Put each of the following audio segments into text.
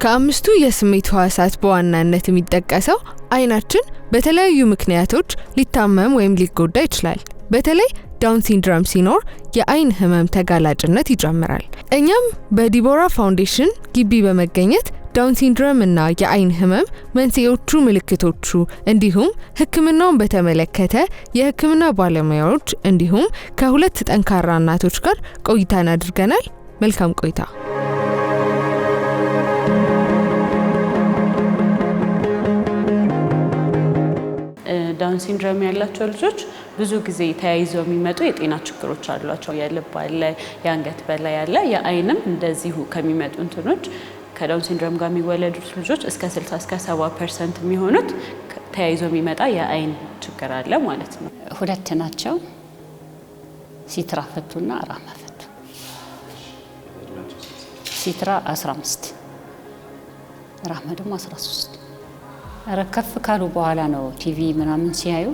ከአምስቱ የስሜት ህዋሳት በዋናነት የሚጠቀሰው አይናችን በተለያዩ ምክንያቶች ሊታመም ወይም ሊጎዳ ይችላል። በተለይ ዳውን ሲንድሮም ሲኖር የአይን ህመም ተጋላጭነት ይጨምራል። እኛም በዲቦራ ፋውንዴሽን ግቢ በመገኘት ዳውን ሲንድሮም እና የአይን ህመም መንስኤዎቹ፣ ምልክቶቹ እንዲሁም ህክምናውን በተመለከተ የህክምና ባለሙያዎች እንዲሁም ከሁለት ጠንካራ እናቶች ጋር ቆይታን አድርገናል። መልካም ቆይታ። ዳውን ሲንድሮም ያላቸው ልጆች ብዙ ጊዜ ተያይዘው የሚመጡ የጤና ችግሮች አሏቸው። የልብ አለ፣ የአንገት በላይ አለ፣ የአይንም እንደዚሁ ከሚመጡ እንትኖች ከዳውን ሲንድሮም ጋር የሚወለዱት ልጆች እስከ 60 እስከ 70% የሚሆኑት ተያይዘው የሚመጣ የአይን ችግር አለ ማለት ነው። ሁለት ናቸው፣ ሲትራ ፈቱና ራማ ፈቱ። ሲትራ 15 ራማ ደግሞ 13። ረከፍ ካሉ በኋላ ነው ቲቪ ምናምን ሲያዩ።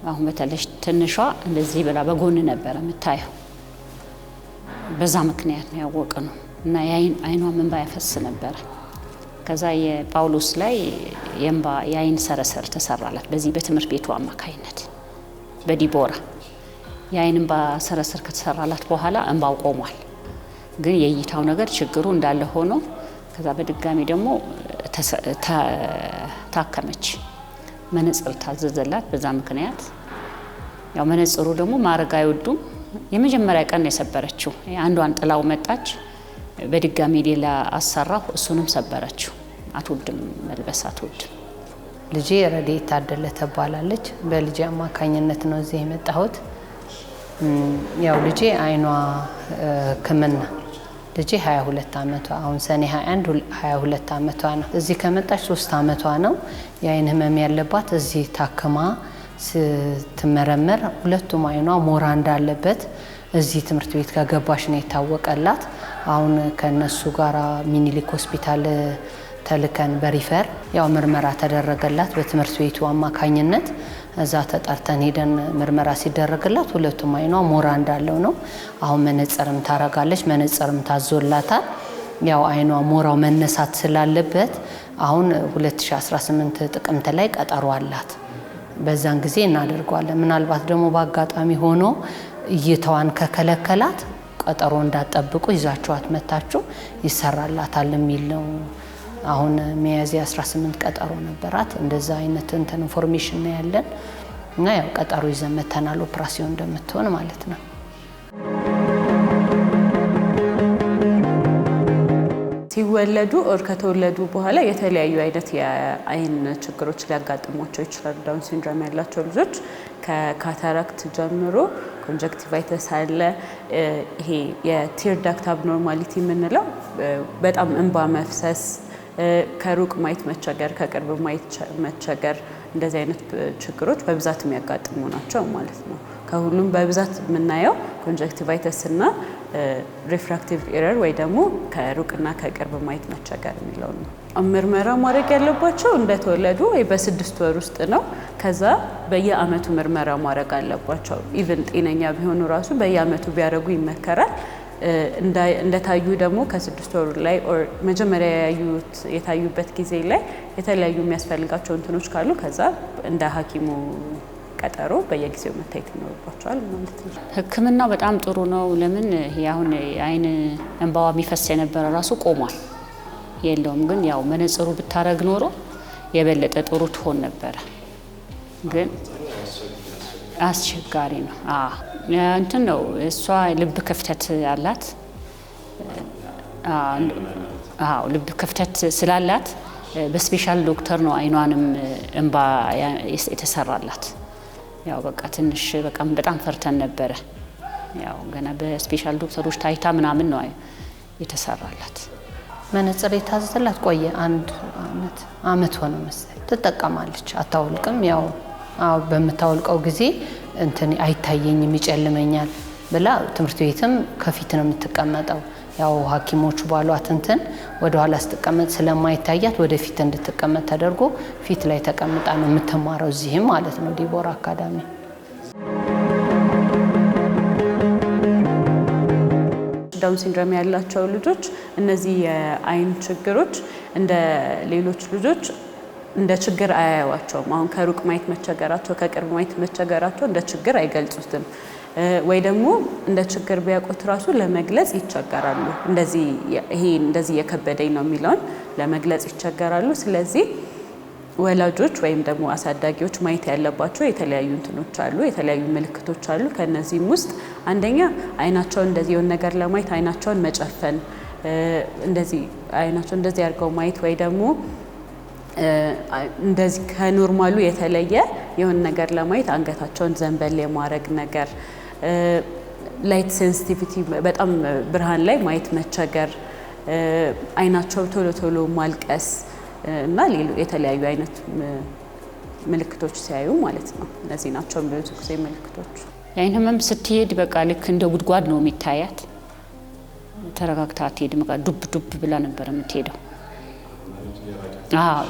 አሁን በተለይ ትንሿ እንደዚህ ብላ በጎን ነበር የምታየው። በዛ ምክንያት ነው ያወቅነው እና አይኗ እንባ ያፈስ ነበር። ከዛ የጳውሎስ ላይ የአይን ሰረሰር ተሰራላት። በዚህ በትምህርት ቤቱ አማካይነት በዲቦራ የአይን እንባ ሰረሰር ከተሰራላት በኋላ እንባው ቆሟል። ግን የእይታው ነገር ችግሩ እንዳለ ሆኖ ከዛ በድጋሚ ደግሞ ታከመች። መነጽር ታዘዘላት። በዛ ምክንያት ያው መነጽሩ ደግሞ ማረግ አይወዱም። የመጀመሪያ ቀን የሰበረችው አንዷን ጥላው መጣች። በድጋሚ ሌላ አሰራው፣ እሱንም ሰበረችው። አትወድም መልበስ አትወድም። ልጄ ረዴት ታደለ ተባላለች። በልጄ አማካኝነት ነው እዚህ የመጣሁት። ያው ልጄ አይኗ ህክምና ልጄ 22 አመቷ አሁን ሰኔ 21 22 አመቷ ነው። እዚህ ከመጣች 3 አመቷ ነው። የአይን ህመም ያለባት እዚህ ታክማ ስትመረመር ሁለቱም አይኗ ሞራ እንዳለበት እዚህ ትምህርት ቤት ከገባሽ ነው የታወቀላት። አሁን ከነሱ ጋራ ሚኒሊክ ሆስፒታል ተልከን በሪፈር ያው ምርመራ ተደረገላት በትምህርት ቤቱ አማካኝነት። እዛ ተጣርተን ሄደን ምርመራ ሲደረግላት ሁለቱም አይኗ ሞራ እንዳለው ነው። አሁን መነጽርም ታረጋለች፣ መነጽርም ታዞላታል። ያው አይኗ ሞራው መነሳት ስላለበት አሁን 2018 ጥቅምት ላይ ቀጠሮ አላት። በዛን ጊዜ እናደርገዋለን። ምናልባት ደግሞ በአጋጣሚ ሆኖ እይታዋን ከከለከላት ቀጠሮ እንዳትጠብቁ ይዛችኋት መታችሁ ይሰራላታል የሚል ነው። አሁን ሚያዝያ 18 ቀጠሮ ነበራት። እንደዛ አይነት ኢንፎርሜሽን ነው ያለን እና ያው ቀጠሮ ይዘን መተናል ኦፕራሲዮን እንደምትሆን ማለት ነው። ሲወለዱ ኦር ከተወለዱ በኋላ የተለያዩ አይነት የአይን ችግሮች ሊያጋጥሟቸው ይችላሉ። ዳውን ሲንድሮም ያላቸው ልጆች ከካታራክት ጀምሮ ኮንጀክቲቫይተስ አለ። ይሄ የቲር ዳክት አብኖርማሊቲ የምንለው በጣም እንባ መፍሰስ፣ ከሩቅ ማየት መቸገር፣ ከቅርብ ማየት መቸገር፣ እንደዚህ አይነት ችግሮች በብዛት የሚያጋጥሙ ናቸው ማለት ነው። ከሁሉም በብዛት የምናየው ኮንጀክቲቫይተስ እና ሪፍራክቲቭ ኤረር ወይ ደግሞ ከሩቅና ከቅርብ ማየት መቸገር የሚለው ነው። ምርመራ ማድረግ ያለባቸው እንደተወለዱ ወይ በ6 ወር ውስጥ ነው። ከዛ በየአመቱ ምርመራ ማድረግ አለባቸው። ኢቭን ጤነኛ ቢሆኑ ራሱ በየአመቱ ቢያደርጉ ይመከራል። እንደታዩ ደግሞ ከ6 ወር ላይ ኦር መጀመሪያ የታዩበት ጊዜ ላይ የተለያዩ የሚያስፈልጋቸው እንትኖች ካሉ ከዛ እንደ ሐኪሙ ቀጠሮ በየጊዜው መታየት ይኖርባቸዋል ማለት ነው። ህክምናው በጣም ጥሩ ነው። ለምን አሁን አይን እንባዋ የሚፈስ የነበረ ራሱ ቆሟል፣ የለውም። ግን ያው መነጽሩ ብታረግ ኖሮ የበለጠ ጥሩ ትሆን ነበረ። ግን አስቸጋሪ ነው። እንትን ነው እሷ ልብ ክፍተት አላት። ልብ ክፍተት ስላላት በስፔሻል ዶክተር ነው አይኗንም እንባ የተሰራላት። ያው በቃ ትንሽ በጣም ፈርተን ነበረ። ያው ገና በስፔሻል ዶክተሮች ታይታ ምናምን ነው የተሰራላት። መነጽር የታዘዘላት ቆየ 1 አመት ሆነ መሰለኝ። ትጠቀማለች፣ አታውልቅም። ያው በምታወልቀው ጊዜ እንትን አይታየኝም ይጨልመኛል ብላ ትምህርት ቤትም ከፊት ነው የምትቀመጠው። ያው ሐኪሞቹ ባሏት እንትን ወደ ኋላ ስትቀመጥ ስለማይታያት ወደ ፊት እንድትቀመጥ ተደርጎ ፊት ላይ ተቀምጣ ነው የምትማረው እዚህም ማለት ነው ዲቦራ አካዳሚ። ዳውን ሲንድሮም ያላቸው ልጆች እነዚህ የአይን ችግሮች እንደ ሌሎች ልጆች እንደ ችግር አያዩዋቸውም። አሁን ከሩቅ ማየት መቸገራቸው ከቅርብ ማየት መቸገራቸው እንደ ችግር አይገልጹትም። ወይ ደግሞ እንደ ችግር ቢያውቁት ራሱ ለመግለጽ ይቸገራሉ። ይሄ እንደዚህ የከበደኝ ነው የሚለውን ለመግለጽ ይቸገራሉ። ስለዚህ ወላጆች ወይም ደግሞ አሳዳጊዎች ማየት ያለባቸው የተለያዩ እንትኖች አሉ፣ የተለያዩ ምልክቶች አሉ። ከነዚህም ውስጥ አንደኛ አይናቸውን እንደዚህ የሆነ ነገር ለማየት አይናቸውን መጨፈን፣ እንደዚህ አይናቸውን እንደዚህ አድርገው ማየት ወይ ደግሞ እንደዚህ ከኖርማሉ የተለየ የሆነ ነገር ለማየት አንገታቸውን ዘንበል የማድረግ ነገር፣ ላይት ሴንሲቲቪቲ በጣም ብርሃን ላይ ማየት መቸገር፣ አይናቸው ቶሎ ቶሎ ማልቀስ እና የተለያዩ አይነት ምልክቶች ሲያዩ ማለት ነው። እነዚህ ናቸው ብዙ ጊዜ ምልክቶች። የአይን ህመም ስትሄድ በቃ ልክ እንደ ጉድጓድ ነው የሚታያት። ተረጋግታ አትሄድም። በቃ ዱብ ዱብ ብላ ነበር የምትሄደው።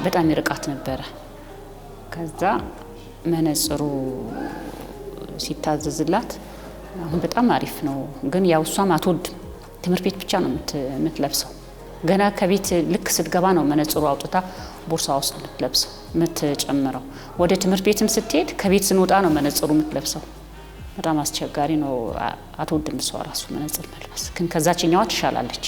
በጣም ይርቃት ነበረ። ከዛ መነጽሩ ሲታዘዝላት አሁን በጣም አሪፍ ነው። ግን ያው እሷም አትወድም። ትምህርት ቤት ብቻ ነው የምትለብሰው። ገና ከቤት ልክ ስትገባ ነው መነጽሩ አውጥታ ቦርሳ ውስጥ የምትለብሰው የምትጨምረው። ወደ ትምህርት ቤትም ስትሄድ ከቤት ስንወጣ ነው መነጽሩ የምትለብሰው። በጣም አስቸጋሪ ነው። አትወድም እሷ ራሱ መነጽር መልበስ። ግን ከዛችኛዋ ትሻላለች።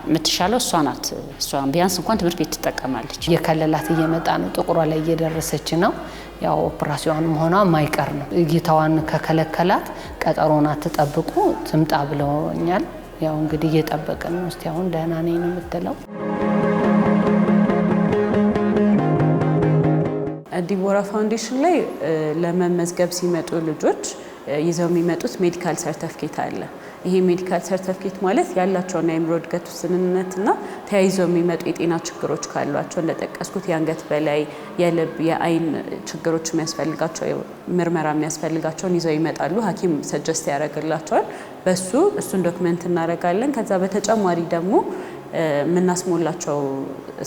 የምትሻለው እሷ ናት። እሷ ቢያንስ እንኳን ትምህርት ቤት ትጠቀማለች። የከለላት እየመጣ ነው። ጥቁሯ ላይ እየደረሰች ነው። ያው ኦፕራሲዮንም ሆኗ ማይቀር ነው። እይታዋን ከከለከላት ቀጠሮን አትጠብቁ ትምጣ ብለውኛል። ያው እንግዲህ እየጠበቅን ነው። እስቲ አሁን ደህና ነኝ ነው የምትለው። ዲቦራ ፋውንዴሽን ላይ ለመመዝገብ ሲመጡ ልጆች ይዘው የሚመጡት ሜዲካል ሰርቲፊኬት አለ። ይሄ ሜዲካል ሰርቲፊኬት ማለት ያላቸውን የአእምሮ እድገት ውስንነትና ተያይዘው የሚመጡ የጤና ችግሮች ካሏቸው እንደጠቀስኩት የአንገት በላይ፣ የልብ፣ የአይን ችግሮች የሚያስፈልጋቸው ምርመራ የሚያስፈልጋቸውን ይዘው ይመጣሉ። ሐኪም ሰጀስት ያደርግላቸዋል። እሱን ዶክመንት እናደርጋለን። ከዛ በተጨማሪ ደግሞ የምናስሞላቸው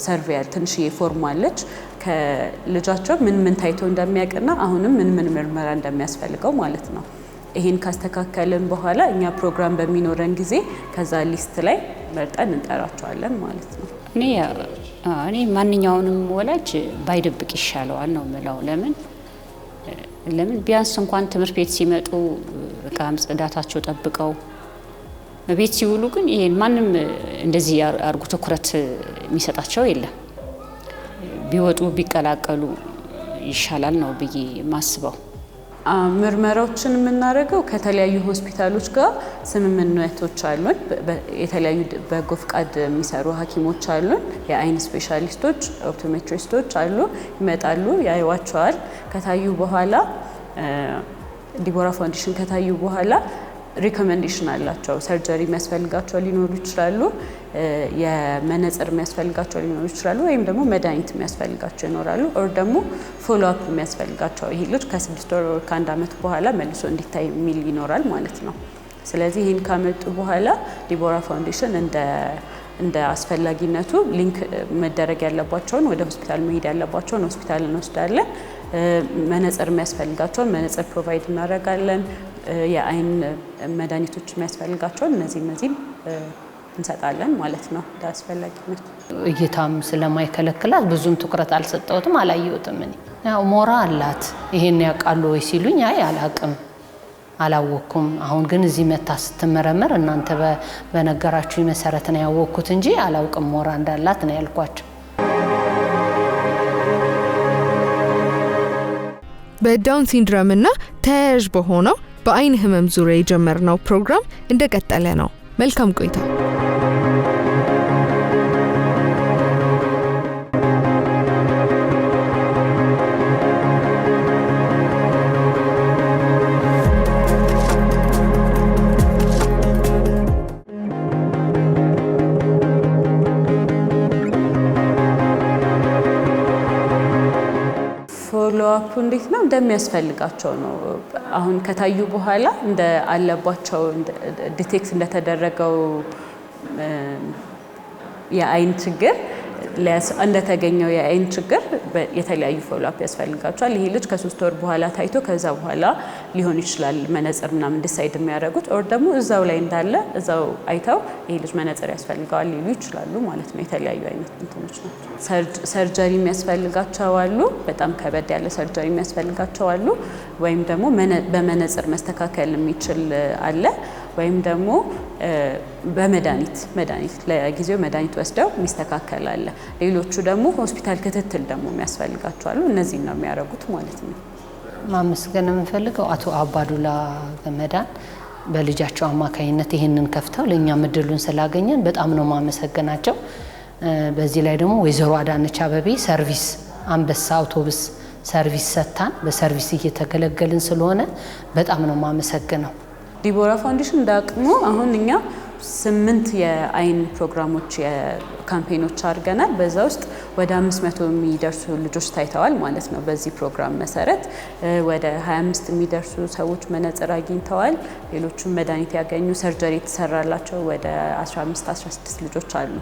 ሰርቬያል ትንሽዬ ፎርም አለች። ከልጃቸው ምን ታይቶ እንደሚያውቅና አሁንም ምን ምርመራ እንደሚያስፈልገው ማለት ነው። ይሄን ካስተካከልን በኋላ እኛ ፕሮግራም በሚኖረን ጊዜ ከዛ ሊስት ላይ መርጠን እንጠራቸዋለን ማለት ነው። እኔ ማንኛውንም ወላጅ ባይደብቅ ይሻለዋል ነው የምለው። ለምን ቢያንስ እንኳን ትምህርት ቤት ሲመጡ በቃም ጽዳታቸው ጠብቀው በቤት ሲውሉ ግን ይሄን ማንም እንደዚህ አርጉ ትኩረት የሚሰጣቸው የለም። ቢወጡ ቢቀላቀሉ ይሻላል ነው ብዬ ማስበው። ምርመራዎችን የምናደርገው ከተለያዩ ሆስፒታሎች ጋር ስምምነቶች አሉን። የተለያዩ በጎ ፍቃድ የሚሰሩ ሐኪሞች አሉን። የአይን ስፔሻሊስቶች፣ ኦፕቶሜትሪስቶች አሉ። ይመጣሉ፣ ያዩዋቸዋል። ከታዩ በኋላ ዲቦራ ፋውንዴሽን ከታዩ በኋላ ሪኮሜንዴሽን አላቸው። ሰርጀሪ የሚያስፈልጋቸው ሊኖሩ ይችላሉ። የመነጽር የሚያስፈልጋቸው ሊኖሩ ይችላሉ። ወይም ደግሞ መድኃኒት የሚያስፈልጋቸው ይኖራሉ። ኦር ደግሞ ፎሎ አፕ የሚያስፈልጋቸው ይሄ ልጅ ከ6 ወር ከ1 ዓመት በኋላ መልሶ እንዲታይ የሚል ይኖራል ማለት ነው። ስለዚህ ይህን ካመጡ በኋላ ዲቦራ ፋውንዴሽን እንደ አስፈላጊነቱ ሊንክ መደረግ ያለባቸውን ወደ ሆስፒታል መሄድ ያለባቸውን ሆስፒታል እንወስዳለን። መነጽር የሚያስፈልጋቸውን መነጽር ፕሮቫይድ እናደርጋለን። የአይን መድኃኒቶች የሚያስፈልጋቸውን እነዚህ እንሰጣለን ማለት ነው። እንደ አስፈላጊነቱ እይታም ስለማይከለክላት ብዙም ትኩረት አልሰጠሁትም፣ አላየሁትም። እኔ ያው ሞራ አላት ይሄን ያውቃሉ ወይ ሲሉኝ አይ አላቅም አላወኩም። አሁን ግን እዚህ መታ ስትመረመር እናንተ በነገራችሁ መሰረት ነው ያወቅኩት እንጂ አላውቅም ሞራ እንዳላት ነው ያልኳቸው። በዳውን ሲንድሮም እና ተያያዥ በሆነው በአይን ህመም ዙሪያ የጀመርነው ፕሮግራም እንደቀጠለ ነው። መልካም ቆይታ። ፎሎአፑ እንዴት ነው? እንደሚያስፈልጋቸው ነው። አሁን ከታዩ በኋላ እንደ አለባቸው ዲቴክት እንደተደረገው የአይን ችግር እንደተገኘው የአይን ችግር የተለያዩ ፎሎአፕ ያስፈልጋቸዋል። ይሄ ልጅ ከ3 ወር በኋላ ታይቶ ከዛ በኋላ ሊሆን ይችላል መነጽር ምናምን ዲሳይድ የሚያደርጉት ኦር ደግሞ እዛው ላይ እንዳለ እዛው አይተው ይሄ ልጅ መነጽር ያስፈልገዋል ሊሉ ይችላሉ ማለት ነው። የተለያዩ አይነት እንትኖች ናቸው። ሰርጀሪ የሚያስፈልጋቸው አሉ፣ በጣም ከበድ ያለ ሰርጀሪ የሚያስፈልጋቸው አሉ፣ ወይም ደግሞ በመነጽር መስተካከል የሚችል አለ፣ ወይም ደግሞ በመድኃኒት ለጊዜው መድኃኒት ወስደው የሚስተካከል አለ። ሌሎቹ ደግሞ ሆስፒታል ክትትል ደግሞ የሚያስፈልጋቸው አሉ። እነዚህን ነው የሚያደርጉት ማለት ነው። ማመስገን የምንፈልገው አቶ አባዱላ ገመዳን በልጃቸው አማካኝነት ይህንን ከፍተው ለእኛ እድሉን ስላገኘን በጣም ነው ማመሰግናቸው። በዚህ ላይ ደግሞ ወይዘሮ አዳነች አበቤ ሰርቪስ አንበሳ አውቶቡስ ሰርቪስ ሰጥታን በሰርቪስ እየተገለገልን ስለሆነ በጣም ነው ማመሰግነው። ዲቦራ ፋውንዴሽን እንዳቅሙ አሁን እኛ 8 የአይን ፕሮግራሞች የካምፔኖች አድርገናል። በዛ ውስጥ ወደ 500 የሚደርሱ ልጆች ታይተዋል ማለት ነው። በዚህ ፕሮግራም መሰረት ወደ 25 የሚደርሱ ሰዎች መነጽር አግኝተዋል። ሌሎቹም መድኃኒት ያገኙ፣ ሰርጀሪ የተሰራላቸው ወደ 15-16 ልጆች አሉ።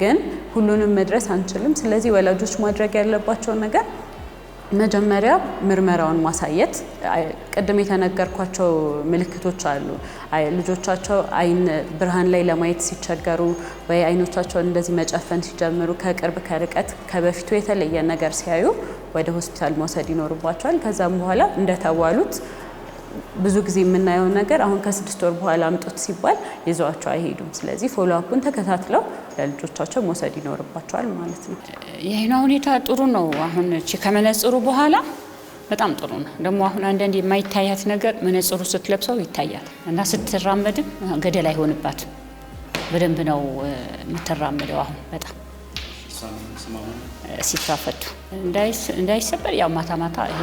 ግን ሁሉንም መድረስ አንችልም። ስለዚህ ወላጆች ማድረግ ያለባቸው ነገር መጀመሪያ ምርመራውን ማሳየት። ቅድም የተነገርኳቸው ምልክቶች አሉ። ልጆቻቸው አይን ብርሃን ላይ ለማየት ሲቸገሩ ወይ አይኖቻቸውን እንደዚህ መጨፈን ሲጀምሩ ከቅርብ ከርቀት ከበፊቱ የተለየ ነገር ሲያዩ ወደ ሆስፒታል መውሰድ ይኖርባቸዋል። ከዛም በኋላ እንደተባሉት ብዙ ጊዜ የምናየው ነገር አሁን ከ6 ወር በኋላ አምጡት ሲባል ይዘዋቸው አይሄዱም። ስለዚህ ፎሎአፑን ተከታትለው ለልጆቻቸው መውሰድ ይኖርባቸዋል ማለት ነው። የአይኗ ሁኔታ ጥሩ ነው። አሁን እቺ ከመነጽሩ በኋላ በጣም ጥሩ ነው። ደግሞ አሁን አንዳንድ የማይታያት ነገር መነጽሩ ስትለብሰው ይታያል እና ስትራመድም ገደል አይሆንባትም። በደንብ ነው የምትራመደው። አሁን በጣም ሲትራፈቱ እንዳይሰበር ያው ማታ ማታ ይሄ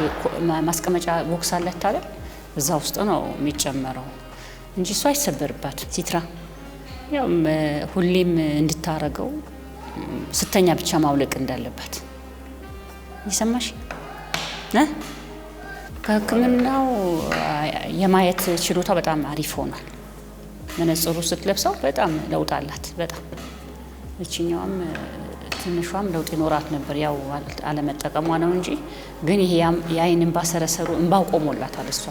ማስቀመጫ ቦክስ አለት ታለ እዛ ውስጥ ነው የሚጨመረው እንጂ እሱ አይሰበርባት። ሲትራ ያው ሁሌም እንድታረገው ስተኛ ብቻ ማውለቅ እንዳለባት ይሰማሽ ከሕክምናው የማየት ችሎታ በጣም አሪፍ ሆኗል። መነጽሩ ስትለብሰው በጣም ለውጥ አላት። በጣም እቺኛውም ትንሿም ለውጥ ይኖራት ነበር፣ ያው አለመጠቀሟ ነው እንጂ ግን ይሄ የአይን እንባ ሰረሰሩ እንባው ቆሞላታል። እሷ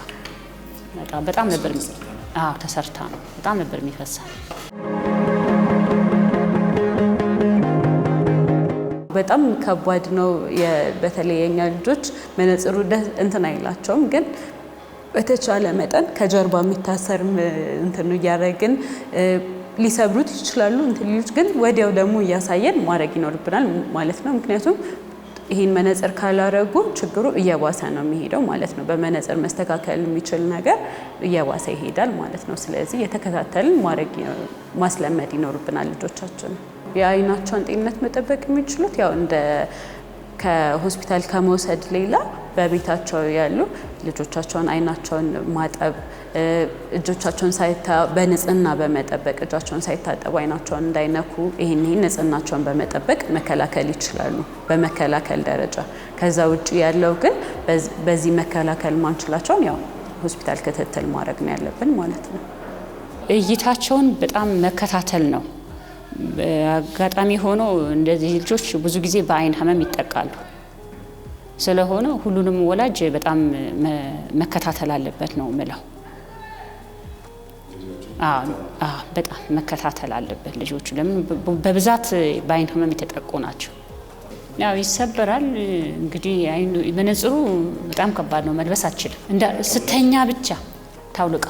በጣም ነበር ተሰርታ ነው በጣም ነበር የሚፈሳው። በጣም ከባድ ነው። በተለይ የኛ ልጆች መነጽሩ እንትን አይላቸውም፣ ግን በተቻለ መጠን ከጀርባ የሚታሰር እንትን እያደረግን ሊሰብሩት ይችላሉ። እንትን ልጆች ግን ወዲያው ደግሞ እያሳየን ማድረግ ይኖርብናል ማለት ነው። ምክንያቱም ይህን መነጽር ካላረጉ ችግሩ እየባሰ ነው የሚሄደው ማለት ነው። በመነጽር መስተካከል የሚችል ነገር እየባሰ ይሄዳል ማለት ነው። ስለዚህ የተከታተልን ማስለመድ ይኖርብናል ልጆቻችን። የአይናቸውን ጤንነት መጠበቅ የሚችሉት ያው እንደ ከሆስፒታል ከመውሰድ ሌላ በቤታቸው ያሉ ልጆቻቸውን አይናቸውን ማጠብ፣ እጆቻቸውን በንጽህና በመጠበቅ እጃቸውን ሳይታጠቡ አይናቸውን እንዳይነኩ ይህን ንጽህናቸውን በመጠበቅ መከላከል ይችላሉ በመከላከል ደረጃ። ከዛ ውጭ ያለው ግን በዚህ መከላከል ማንችላቸውን ያው ሆስፒታል ክትትል ማድረግ ነው ያለብን ማለት ነው። እይታቸውን በጣም መከታተል ነው። አጋጣሚ ሆኖ እንደዚህ ልጆች ብዙ ጊዜ በአይን ህመም ይጠቃሉ። ስለሆነ ሁሉንም ወላጅ በጣም መከታተል አለበት ነው የምለው። በጣም መከታተል አለበት ልጆቹ። ለምን በብዛት በአይን ህመም የተጠቁ ናቸው። ያው ይሰበራል እንግዲህ መነጽሩ በጣም ከባድ ነው፣ መልበስ አትችልም። ስተኛ ብቻ ታውልቃ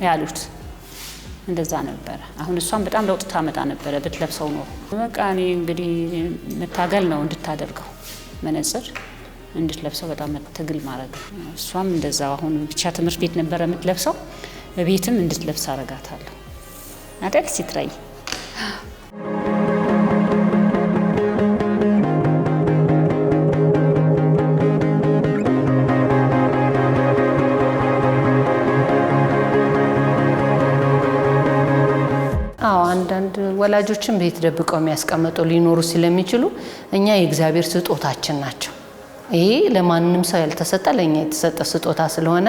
ያሉት እንደዛ ነበረ። አሁን እሷም በጣም ለውጥ ታመጣ ነበረ ብትለብሰው ነው። በቃ እኔ እንግዲህ መታገል ነው እንድታደርገው መነጽር እንድትለብሰው በጣም ትግል ማድረግ። እሷም እንደዛው አሁን ብቻ ትምህርት ቤት ነበረ የምትለብሰው፣ በቤትም እንድትለብስ አረጋታለሁ አይደል ሲትራይ። አንዳንድ ወላጆችን ቤት ደብቀው የሚያስቀምጡ ሊኖሩ ስለሚችሉ እኛ የእግዚአብሔር ስጦታችን ናቸው። ይሄ ለማንም ሰው ያልተሰጠ ለኛ የተሰጠ ስጦታ ስለሆነ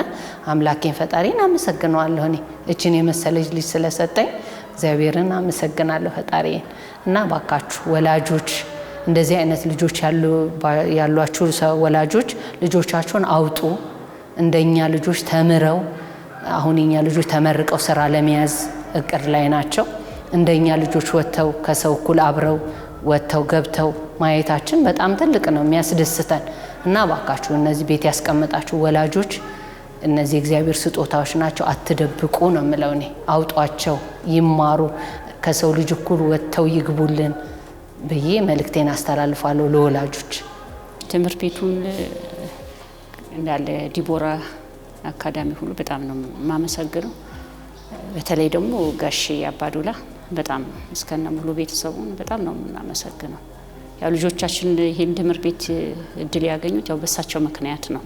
አምላኬን ፈጣሪን አመሰግነዋለሁ። እኔ እቺን የመሰለች ልጅ ስለሰጠኝ እግዚአብሔርን አመሰግናለሁ ፈጣሪን እና ባካችሁ ወላጆች እንደዚህ አይነት ልጆች ያሏችሁ ወላጆች ልጆቻችሁን አውጡ። እንደኛ ልጆች ተምረው አሁን የኛ ልጆች ተመርቀው ስራ ለመያዝ እቅድ ላይ ናቸው። እንደኛ ልጆች ወጥተው ከሰው እኩል አብረው ወጥተው ገብተው ማየታችን በጣም ትልቅ ነው የሚያስደስተን። እና ባካችሁ እነዚህ ቤት ያስቀመጣችሁ ወላጆች እነዚህ እግዚአብሔር ስጦታዎች ናቸው፣ አትደብቁ ነው የምለው እኔ። አውጧቸው፣ ይማሩ፣ ከሰው ልጅ እኩል ወጥተው ይግቡልን ብዬ መልእክቴን አስተላልፋለሁ ለወላጆች። ትምህርት ቤቱን እንዳለ ዲቦራ አካዳሚ ሁሉ በጣም ነው ማመሰግነው። በተለይ ደግሞ ጋሼ አባዱላ በጣም እስከነ ሙሉ ቤተሰቡን በጣም ነው የምናመሰግነው። ያው ልጆቻችን ይሄን ትምህርት ቤት እድል ያገኙት ያው በሳቸው ምክንያት ነው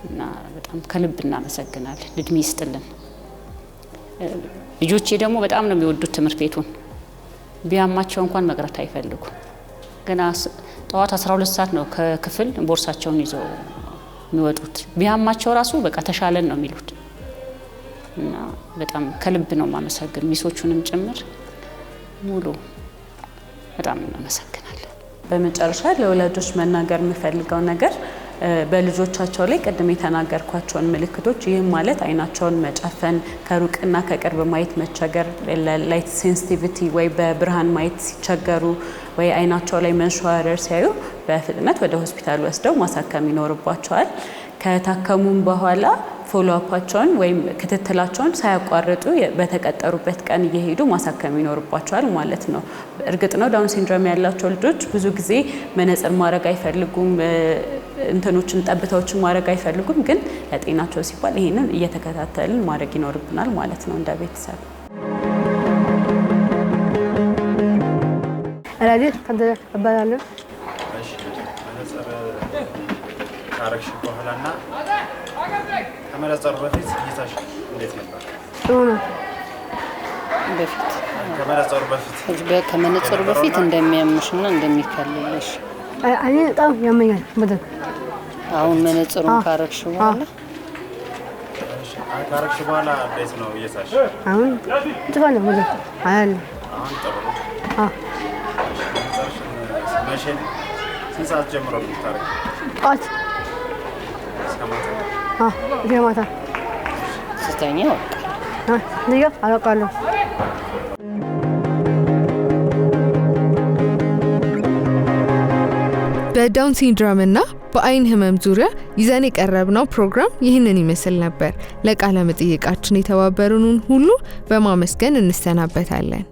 እና በጣም ከልብ እናመሰግናለን። እድሜ ይስጥልን። ልጆቼ ደግሞ በጣም ነው የሚወዱት ትምህርት ቤቱን። ቢያማቸው እንኳን መቅረት አይፈልጉ። ገና ጠዋት 12 ሰዓት ነው ከክፍል ቦርሳቸውን ይዘው የሚወጡት። ቢያማቸው ራሱ በቃ ተሻለን ነው የሚሉት እና በጣም ከልብ ነው ማመሰግን። ሚሶቹንም ጭምር ሙሉ በጣም እናመሰግናለን። በመጨረሻ ለወላጆች መናገር የምፈልገው ነገር በልጆቻቸው ላይ ቅድም የተናገርኳቸውን ምልክቶች ይህም ማለት አይናቸውን መጨፈን፣ ከሩቅና ከቅርብ ማየት መቸገር፣ ላይት ሴንሲቲቪቲ ወይ በብርሃን ማየት ሲቸገሩ ወይ አይናቸው ላይ መንሸዋረር ሲያዩ በፍጥነት ወደ ሆስፒታል ወስደው ማሳከም ይኖርባቸዋል። ከታከሙም በኋላ ፎሎ አፓቸውን ወይም ክትትላቸውን ሳያቋርጡ በተቀጠሩበት ቀን እየሄዱ ማሳከም ይኖርባቸዋል ማለት ነው። እርግጥ ነው ዳውን ሲንድሮም ያላቸው ልጆች ብዙ ጊዜ መነጽር ማድረግ አይፈልጉም፣ እንትኖችን ጠብታዎችን ማድረግ አይፈልጉም። ግን ለጤናቸው ሲባል ይሄንን እየተከታተልን ማድረግ ይኖርብናል ማለት ነው እንደ ቤተሰብ። አላዲስ ከደረ አባላለሁ። እሺ መነጽር ካረግሽ በኋላና ከመነጽር በፊት እይታሽ እንዴት ነበር? ጥሩ ነው። ከመነጽሩ በፊት እንደሚያምሽና እንደሚከልልሽ እኔ በጣም ያመኛል በደንብ። አሁን መነጽሩን ካረግሽ በኋላ ካረግሽ በኋላ እንዴት ነው እይታሽ? አሁን ጥሩ ነው በደንብ አያለሁ። አሁን ጥሩ ነው። መቼ ስንት ሰዓት ጀምሮ ነው የምታረጊው? ጠዋት እስከ ማታ? እስከ ማታ ስተኛ ልዩ አለቃለሁ። በዳውን ሲንድሮም እና በአይን ህመም ዙሪያ ይዘን የቀረብነው ፕሮግራም ይህንን ይመስል ነበር። ለቃለ መጠይቃችን የተባበሩንን ሁሉ በማመስገን እንሰናበታለን።